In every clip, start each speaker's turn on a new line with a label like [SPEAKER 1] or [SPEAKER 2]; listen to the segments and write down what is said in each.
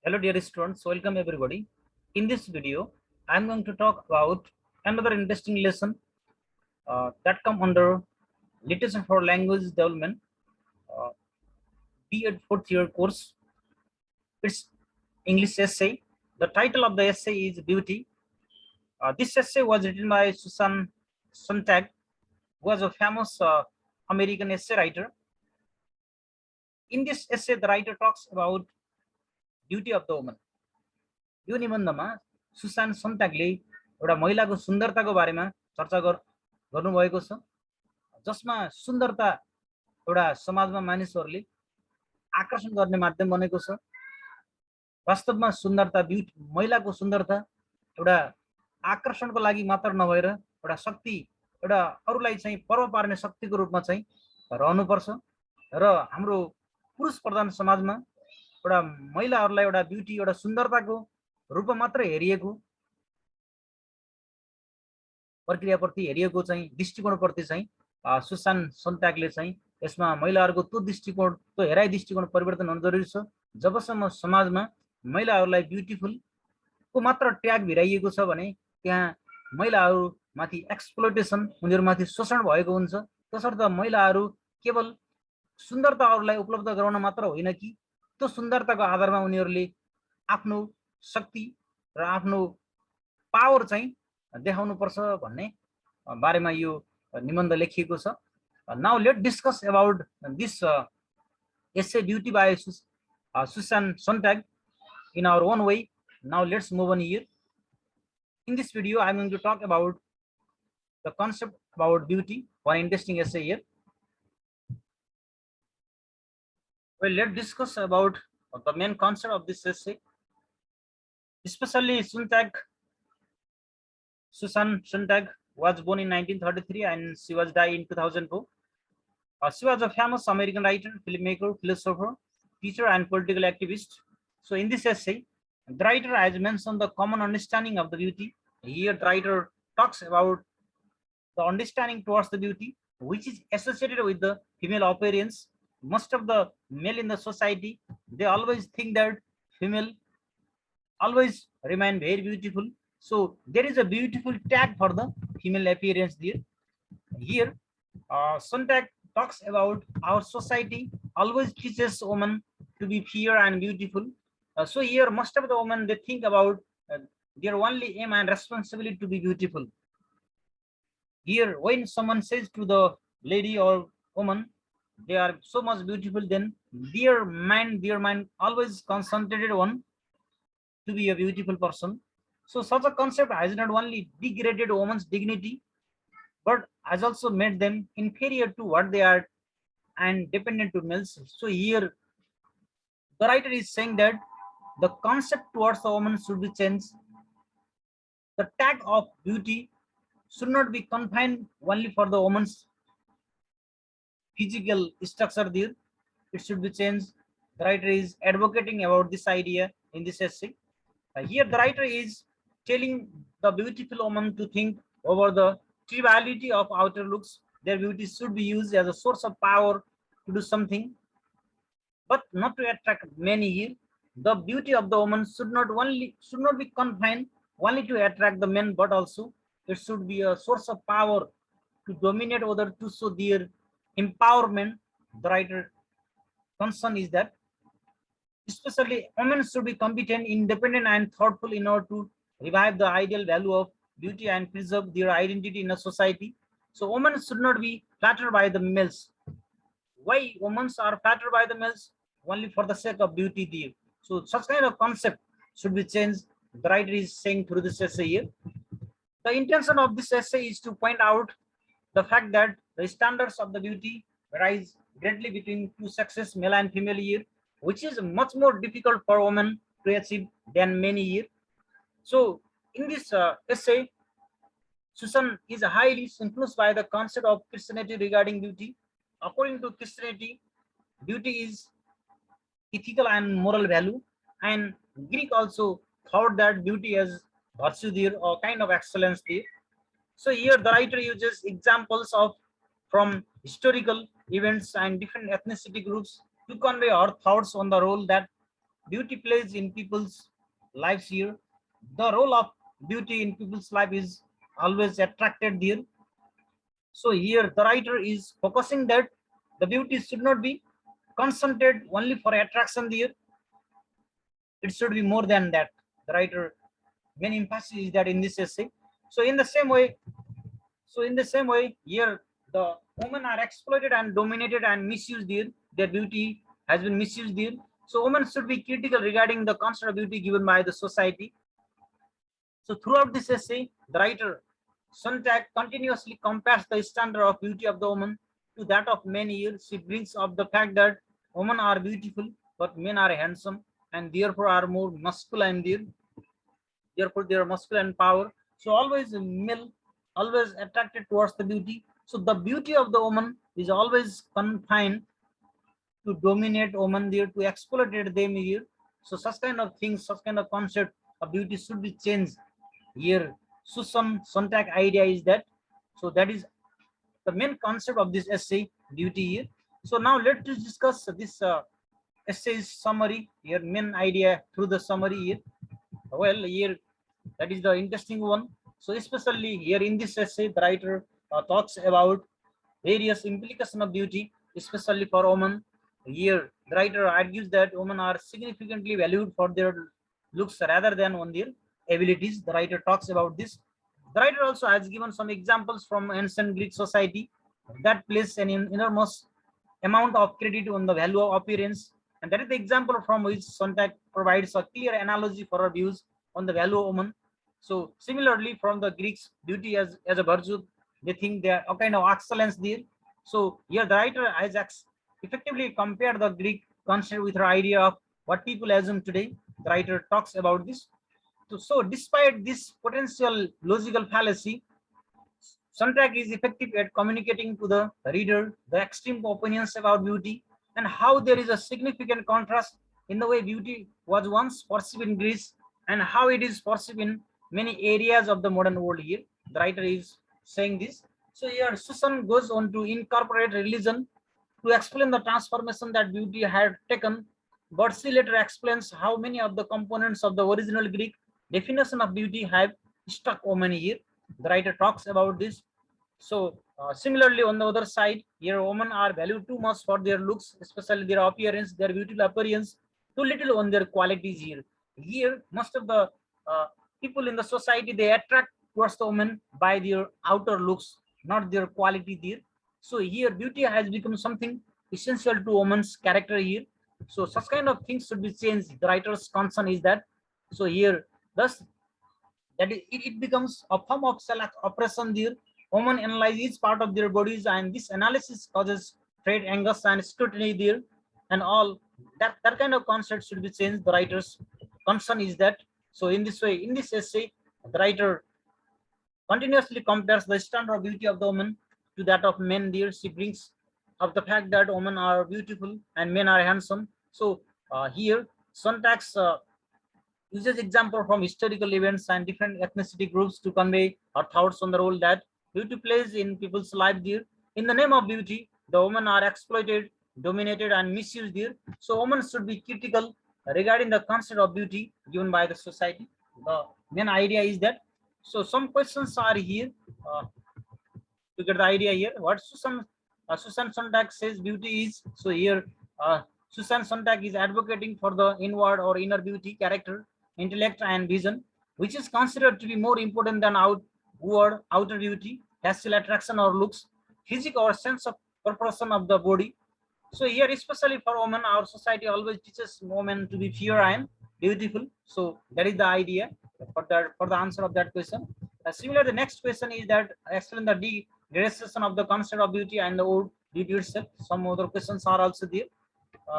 [SPEAKER 1] Hello dear students, welcome everybody. In this video, I am going to talk about another interesting lesson that come under Literature for Language Development, uh, B.Ed Fourth Year course. It's English essay. The title of the essay is Beauty. This essay was written by Susan Sontag, who was a famous American essay writer. In this essay, the writer talks about beauty of the woman. यो निबन्धमा Susan सन्तागले एउटा महिलाको सुन्दरताको बारेमा चर्चा गर्नुभएको छ, जसमा सुन्दरता एउटा समाजमा मानिसहरूले आकर्षण गर्ने माध्यम बनेको छ। वास्तवमा सुन्दरता ब्युटी महिलाको सुन्दरता एउटा आकर्षणको लागि मात्र नभएर एउटा शक्ति, एउटा अरूलाई चाहिँ पर्व पार्ने शक्तिको रूपमा चाहिँ रहनुपर्छ। र हाम्रो पुरुष प्रधान समाजमा एउटा महिलाहरूलाई एउटा ब्युटी, एउटा सुन्दरताको रूपमा मात्र हेरिएको प्रक्रियाप्रति हेरिएको चाहिँ दृष्टिकोणप्रति चाहिँ सुसान सन्तागले चाहिँ यसमा महिलाहरूको त्यो दृष्टिकोण, त्यो हेराइ दृष्टिकोण परिवर्तन हुन जरुरी छ। जबसम्म समाजमा महिलाहरूलाई ब्युटिफुल को मात्र ट्याग भिराइएको छ भने त्यहाँ महिलाहरूमाथि एक्सप्लोइटेसन, उनीहरूमाथि शोषण भएको हुन्छ। तसर्थ महिलाहरू केवल सुन्दरता अरूलाई उपलब्ध गराउन मात्र होइन कि त्यो सुन्दरताको आधारमा उनीहरूले आफ्नो शक्ति र आफ्नो पावर चाहिँ देखाउनुपर्छ भन्ने बारेमा यो निबन्ध लेखिएको छ। Now let discuss about this essay Beauty by Susan Sontag in our own way. Now let's move on here. In this video, I am going to talk about the concept about beauty. One interesting essay here. Well, let's discuss about the main concept of this essay. Especially Susan Sontag was born in 1933 and she was died in 2004. She was a famous American writer, filmmaker, philosopher, teacher, and political activist. So in this essay, the writer has mentioned the common understanding of the beauty. Here, the writer talks about the understanding towards the beauty, which is associated with the female appearance. Most of the male in the society, they always think that female always remain very beautiful. So there is a beautiful tag for the female appearance there. Here, Sontag talks about our society always teaches women to be fair and beautiful. So here, most of the women, they think about their only aim and responsibility to be beautiful. Here, when someone says to the lady or woman, they are so much beautiful, then their mind always concentrated on to be a beautiful person. So such a concept has not only degraded women's dignity, but has also made them inferior to what they are and dependent to males. So here, the writer is saying that the concept towards the woman should be changed. The tag of beauty should not be confined only for the woman's physical structure there. It should be changed. The writer is advocating about this idea in this essay. Here, the writer is telling the beautiful woman to think over the triviality of outer looks. Their beauty should be used as a source of power to do something, but not to attract many here. The beauty of the woman should not be confined only to attract the men, but also it should be a source of power to dominate other, to show their empowerment. The writer concern is that especially women should be competent, independent, and thoughtful in order to revive the ideal value of beauty and preserve their identity in a society. So women should not be flattered by the males. Why women are flattered by the males? Only for the sake of beauty there. So such kind of concept should be changed. The writer is saying through this essay here. The intention of this essay is to point out the fact that the standards of the beauty rise greatly between two sexes, male and female here, which is much more difficult for women to achieve than many here. So in this essay, Susan is highly influenced by the concept of Christianity regarding beauty. According to Christianity, beauty is ethical and moral value, and Greek also thought that beauty has virtue there or kind of excellence there. So here the writer uses examples of from historical events and different ethnicity groups to convey our thoughts on the role that beauty plays in people's lives here. The role of beauty in people's life is always attracted there. So here the writer is focusing that the beauty should not be concentrated only for attraction there. It should be more than that. The writer main emphasis is that in this essay. So in the same way, here the women are exploited and dominated and misused there. Their beauty has been misused there. So women should be critical regarding the concept of beauty given by the society. So throughout this essay, the writer Sontag continuously compares the standard of beauty of the woman to that of men here. She brings up the fact that women are beautiful, but men are handsome and therefore are more masculine there. Therefore, they are masculine power. So always male, always attracted towards the beauty. So the beauty of the woman is always confined to dominate women there, to exploit them here. So such kind of things, such kind of concept of beauty should be changed here. Susan Sontag idea is that. So that is the main concept of this essay, beauty here. So now let's discuss this essay summary here, main idea through the summary here. Well, here that is the interesting one. So especially here in this essay, the writer talks about various implications of beauty, especially for women. Here, the writer argues that women are significantly valued for their looks rather than on their abilities. The writer talks about this. The writer also has given some examples from ancient Greek society that place an enormous amount of credit on the value of appearance. And that is the example from which Sontag provides a clear analogy for our views on the value of woman. So similarly, from the Greeks, beauty as a virtue, they think they are a kind of excellence there. So here the writer has effectively compared the Greek concept with her idea of what people assume today. The writer talks about this. So despite this potential logical fallacy, Sontag is effective at communicating to the reader the extreme opinions about beauty and how there is a significant contrast in the way beauty was once perceived in Greece and how it is perceived in many areas of the modern world here. The writer is saying this. So here Susan goes on to incorporate religion to explain the transformation that beauty had taken, but she later explains how many of the components of the original Greek definition of beauty have stuck women here. The writer talks about this. So similarly, on the other side, here women are valued too much for their looks, especially their appearance, their beautiful appearance, too little on their qualities here. Here, most of the people in the society, they attract towards the women by their outer looks, not their quality there. So here, beauty has become something essential to woman's character here. So such kind of things should be changed. The writer's concern is that. So here, thus that it becomes a form of self oppression there. Women analyze each part of their bodies, and this analysis causes trade, anguish, and scrutiny there, and all that kind of concept should be changed. The writer's concern is that. So in this way, in this essay, the writer continuously compares the standard of beauty of the woman to that of men there. She brings up the fact that women are beautiful and men are handsome. So here, Sontag's uses example from historical events and different ethnicity groups to convey her thoughts on the role that beauty plays in people's life there. In the name of beauty, the women are exploited, dominated, and misused there. So women should be critical regarding the concept of beauty given by the society. The main idea is that. So some questions are here to get the idea here. What Susan Sontag says beauty is. So here Susan Sontag is advocating for the inward or inner beauty, character, intellect, and vision, which is considered to be more important than outward outer beauty, facial attraction or looks, physical or sense of proportion of the body. So here, especially for women, our society always teaches women to be fair and beautiful. So that is the idea for the answer of that question. Similar, the next question is that explain the degradation of the concept of beauty and the word beauty itself. Some other questions are also there.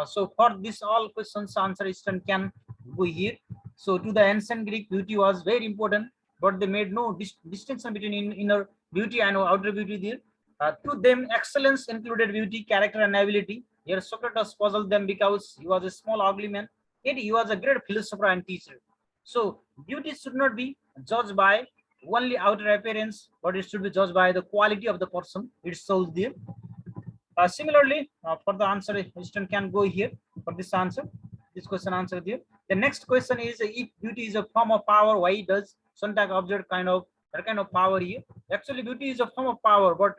[SPEAKER 1] So for this all questions answer student can go here. So to the ancient Greek, beauty was very important, but they made no distinction between inner beauty and outer beauty there. To them, excellence included beauty, character, and ability. Here Socrates puzzled them because he was a small ugly man, yet he was a great philosopher and teacher. So beauty should not be judged by only outer appearance, but it should be judged by the quality of the person it shows there. Similarly, for the answer, student can go here for this answer. This question answered there. The next question is, if beauty is a form of power, why does Sontag observe that kind of power here? Actually, beauty is a form of power, but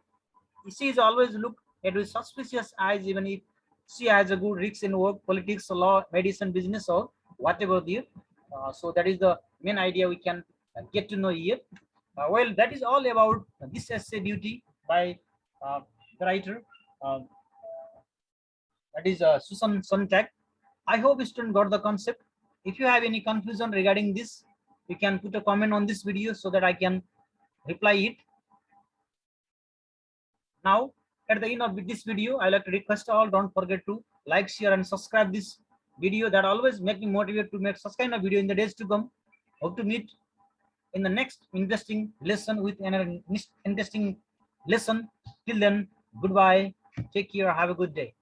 [SPEAKER 1] she is always looked at with suspicious eyes, even if she has a good risks in work, politics, law, medicine, business, or whatever there. So that is the main idea we can get to know here. Well, that is all about this essay, Beauty, by the writer. Uh, that is Susan Sontag. I hope students got the concept. If you have any confusion regarding this, you can put a comment on this video so that I can reply it. Now, at the end of this video, I like to request all, don't forget to like, share, and subscribe this video. That always make me motivated to make such kind of video in the days to come. Hope to meet in the next interesting lesson with an interesting lesson. Till then, goodbye. Take care. Have a good day.